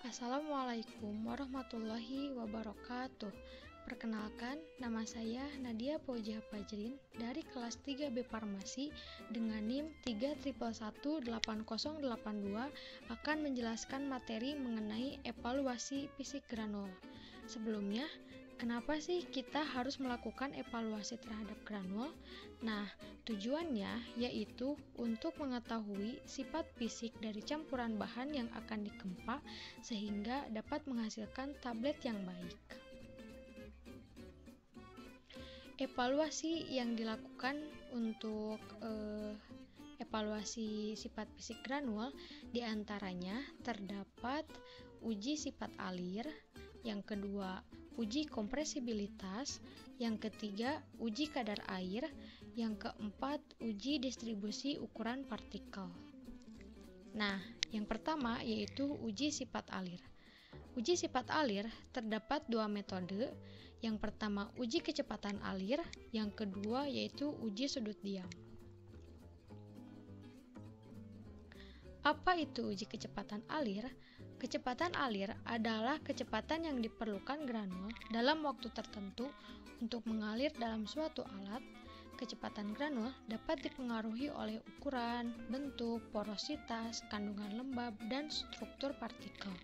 Assalamualaikum warahmatullahi wabarakatuh. Perkenalkan, nama saya Nadia Fauzia Fajrin dari kelas 3B Farmasi dengan NIM 311188082 akan menjelaskan materi mengenai evaluasi fisik granul. Sebelumnya, kenapa sih kita harus melakukan evaluasi terhadap granul? Nah, tujuannya yaitu untuk mengetahui sifat fisik dari campuran bahan yang akan dikempa sehingga dapat menghasilkan tablet yang baik. Evaluasi yang dilakukan untuk evaluasi sifat fisik granul diantaranya terdapat uji sifat alir, yang kedua uji kompresibilitas, yang ketiga uji kadar air, yang keempat uji distribusi ukuran partikel. Nah, yang pertama yaitu uji sifat alir. Uji sifat alir terdapat dua metode. Yang pertama uji kecepatan alir, yang kedua yaitu uji sudut diam. Apa itu uji kecepatan alir? Kecepatan alir adalah kecepatan yang diperlukan granul dalam waktu tertentu untuk mengalir dalam suatu alat. Kecepatan granul dapat dipengaruhi oleh ukuran, bentuk, porositas, kandungan lembab, dan struktur partikel.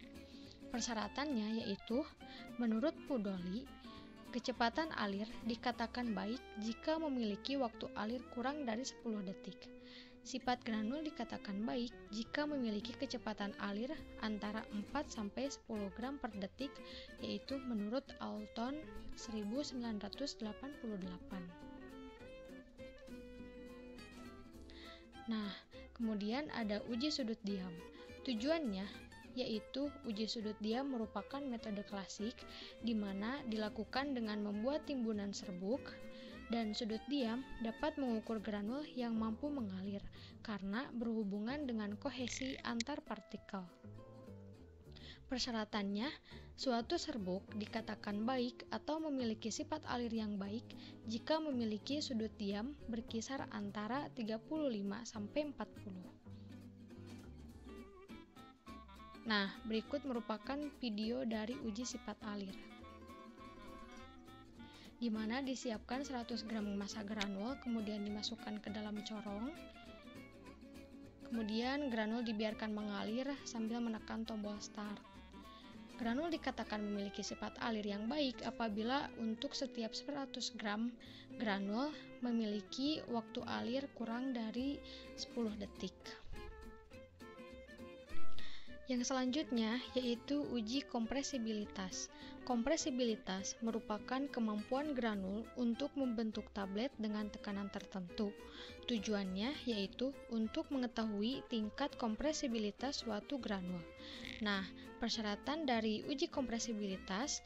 Persyaratannya yaitu, menurut Pudoli, kecepatan alir dikatakan baik jika memiliki waktu alir kurang dari 10 detik. Sifat granul dikatakan baik jika memiliki kecepatan alir antara 4-10 gram per detik, yaitu menurut Alton 1988. Nah, kemudian ada uji sudut diam. Tujuannya yaitu uji sudut diam merupakan metode klasik di mana dilakukan dengan membuat timbunan serbuk, dan sudut diam dapat mengukur granul yang mampu mengalir karena berhubungan dengan kohesi antar partikel. Persyaratannya, suatu serbuk dikatakan baik atau memiliki sifat alir yang baik jika memiliki sudut diam berkisar antara 35-40. Nah, berikut merupakan video dari uji sifat alir, di mana disiapkan 100 gram massa granul, kemudian dimasukkan ke dalam corong. Kemudian granul dibiarkan mengalir sambil menekan tombol start. Granul dikatakan memiliki sifat alir yang baik apabila untuk setiap 100 gram granul memiliki waktu alir kurang dari 10 detik. Yang selanjutnya yaitu uji kompresibilitas. Kompresibilitas merupakan kemampuan granul untuk membentuk tablet dengan tekanan tertentu. Tujuannya yaitu untuk mengetahui tingkat kompresibilitas suatu granul. Nah, persyaratan dari uji kompresibilitas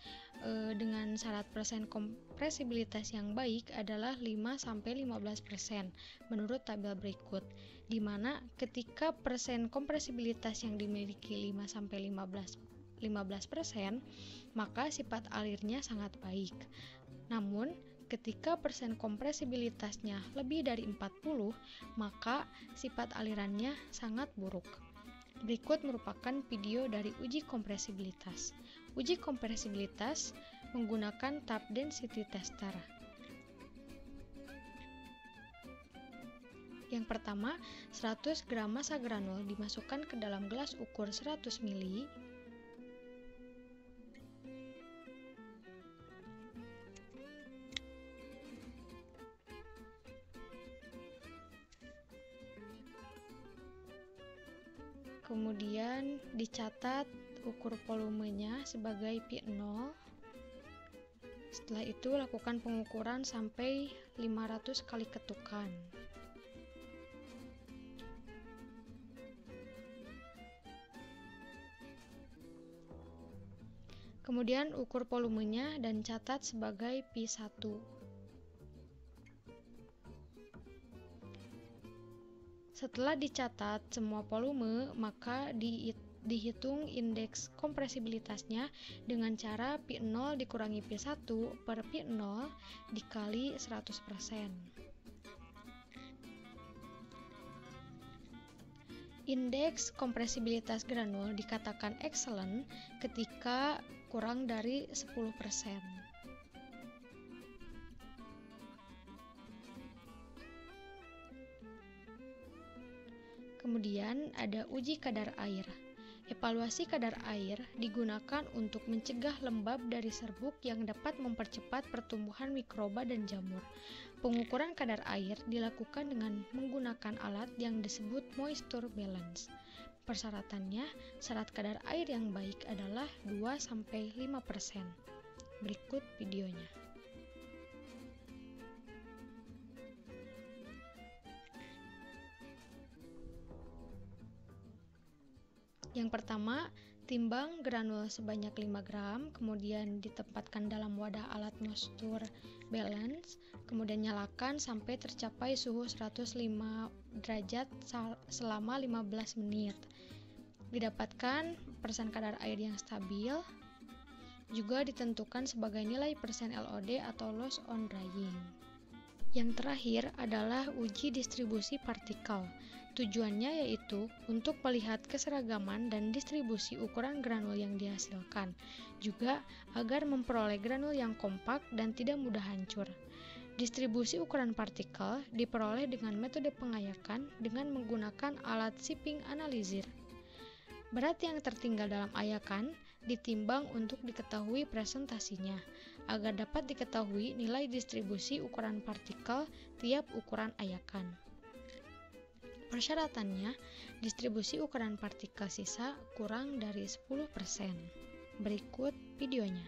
dengan syarat persen kompresibilitas yang baik adalah 5-15% menurut tabel berikut, di mana ketika persen kompresibilitas yang dimiliki 5-15%, maka sifat alirnya sangat baik. Namun, ketika persen kompresibilitasnya lebih dari 40, maka sifat alirannya sangat buruk. Berikut merupakan video dari uji kompresibilitas. Uji kompresibilitas menggunakan tap density tester. Yang pertama, 100 gram massa granul dimasukkan ke dalam gelas ukur 100 ml. Kemudian dicatat ukur volumenya sebagai P0. Setelah itu lakukan pengukuran sampai 500 kali ketukan. Kemudian ukur volumenya dan catat sebagai P1. Setelah dicatat semua volume, maka dihitung indeks kompresibilitasnya dengan cara P0 dikurangi P1 per P0 dikali 100%. Indeks kompresibilitas granul dikatakan excellent ketika kurang dari 10%. Kemudian ada uji kadar air. Evaluasi kadar air digunakan untuk mencegah lembab dari serbuk yang dapat mempercepat pertumbuhan mikroba dan jamur. Pengukuran kadar air dilakukan dengan menggunakan alat yang disebut moisture balance. Persyaratannya, syarat kadar air yang baik adalah 2-5%. Berikut videonya. Yang pertama, timbang granul sebanyak 5 gram, kemudian ditempatkan dalam wadah alat moisture balance, kemudian nyalakan sampai tercapai suhu 105 derajat selama 15 menit. Didapatkan persen kadar air yang stabil, juga ditentukan sebagai nilai persen LOD atau loss on drying. Yang terakhir adalah uji distribusi partikel. Tujuannya yaitu untuk melihat keseragaman dan distribusi ukuran granul yang dihasilkan, juga agar memperoleh granul yang kompak dan tidak mudah hancur. Distribusi ukuran partikel diperoleh dengan metode pengayakan dengan menggunakan alat sipping analyzer. Berat yang tertinggal dalam ayakan ditimbang untuk diketahui presentasinya, agar dapat diketahui nilai distribusi ukuran partikel tiap ukuran ayakan. Persyaratannya, distribusi ukuran partikel sisa kurang dari 10%. Berikut videonya.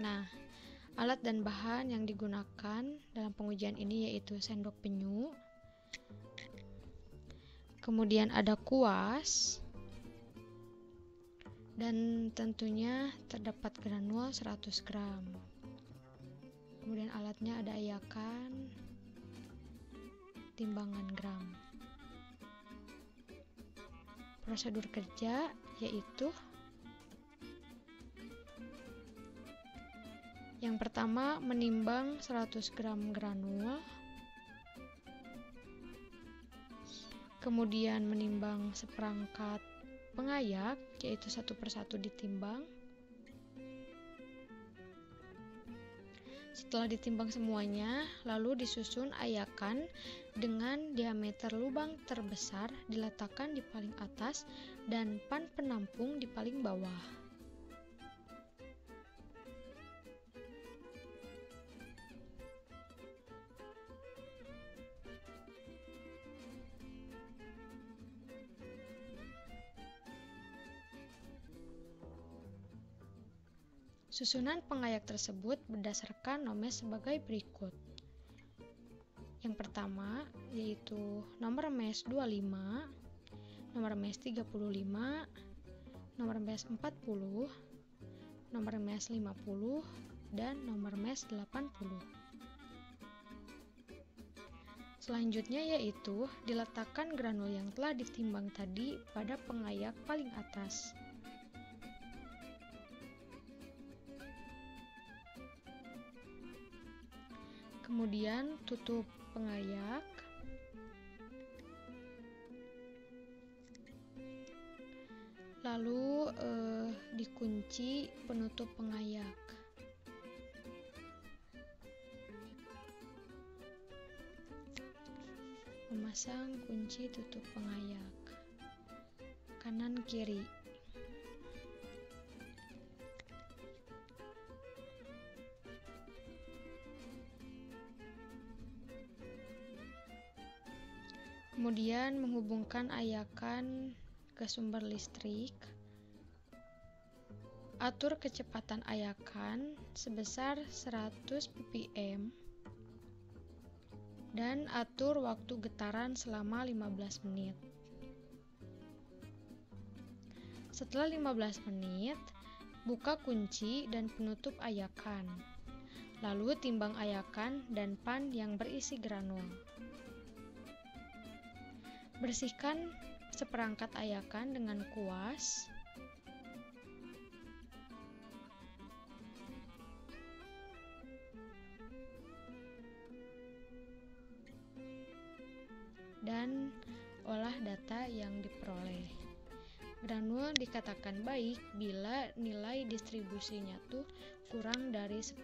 Nah, alat dan bahan yang digunakan dalam pengujian ini yaitu sendok penyu, kemudian ada kuas, dan tentunya terdapat granul 100 gram. Kemudian alatnya ada ayakan, timbangan gram. Prosedur kerja yaitu yang pertama menimbang 100 gram granul, kemudian menimbang seperangkat pengayak, yaitu satu persatu ditimbang. Setelah ditimbang semuanya, lalu disusun ayakan dengan diameter lubang terbesar diletakkan di paling atas dan pan penampung di paling bawah. Susunan pengayak tersebut berdasarkan nomes sebagai berikut. Yang pertama yaitu nomor mes 25, nomor mes 35, nomor mes 40, nomor mes 50, dan nomor mes 80. Selanjutnya yaitu diletakkan granul yang telah ditimbang tadi pada pengayak paling atas. Kemudian tutup pengayak. Lalu dikunci penutup pengayak. Memasang kunci tutup pengayak kanan kiri. Kemudian menghubungkan ayakan ke sumber listrik. Atur kecepatan ayakan sebesar 100 ppm dan atur waktu getaran selama 15 menit. Setelah 15 menit, buka kunci dan penutup ayakan. Lalu timbang ayakan dan pan yang berisi granul. Bersihkan seperangkat ayakan dengan kuas. Dan dan olah data yang diperoleh. Granul dikatakan baik bila nilai distribusinya tuh kurang dari 10%.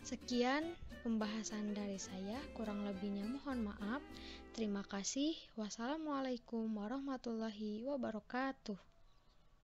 Sekian pembahasan dari saya, kurang lebihnya mohon maaf. Terima kasih. Wassalamualaikum warahmatullahi wabarakatuh.